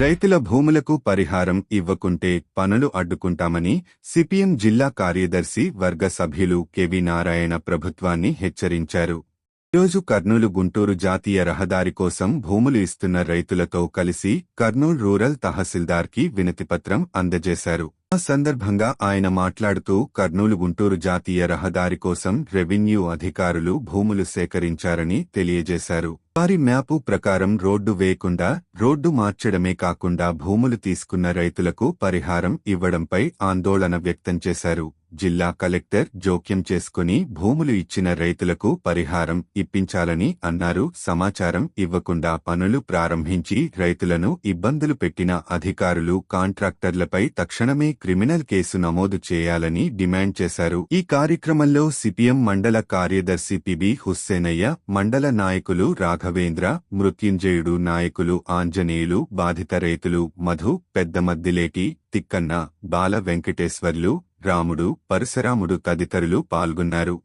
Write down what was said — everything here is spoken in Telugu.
రైతుల భూములకు పరిహారం ఇవ్వకుంటే పనులు అడ్డుకుంటామని సిపిఎం జిల్లా కార్యదర్శి వర్గ సభ్యులు కెవి నారాయణ ప్రభుత్వాన్ని హెచ్చరించారు. ఈరోజు కర్నూలు గుంటూరు జాతీయ రహదారి కోసం భూములు ఇస్తున్న రైతులతో కలిసి కర్నూలు రూరల్ తహసీల్దార్కి వినతిపత్రం అందజేశారు. ఆ సందర్భంగా ఆయన మాట్లాడుతూ కర్నూలు గుంటూరు జాతీయ రహదారి కోసం రెవెన్యూ అధికారులు భూములు సేకరించారని తెలియజేశారు. వారి మ్యాపు ప్రకారం రోడ్డు వేయకుండా రోడ్డు మార్చడమే కాకుండా భూములు తీసుకున్న రైతులకు పరిహారం ఇవ్వడంపై ఆందోళన వ్యక్తం చేశారు. జిల్లా కలెక్టర్ జోక్యం చేసుకుని భూములు ఇచ్చిన రైతులకు పరిహారం ఇప్పించాలని అన్నారు. సమాచారం ఇవ్వకుండా పనులు ప్రారంభించి రైతులను ఇబ్బందులు పెట్టిన అధికారులు కాంట్రాక్టర్లపై తక్షణమే క్రిమినల్ కేసు నమోదు చేయాలని డిమాండ్ చేశారు. ఈ కార్యక్రమంలో సిపిఎం మండల కార్యదర్శి పిబి హుస్సేనయ్య, మండల నాయకులు రాఘవేంద్ర, మృత్యుంజయుడు, నాయకులు ఆంజనేయులు, బాధిత రైతులు మధు, పెద్దమద్దిలేటి, తిక్కన్న, బాల వెంకటేశ్వర్లు, రాముడు, పరశురాముడు తదితరులు పాల్గొన్నారు.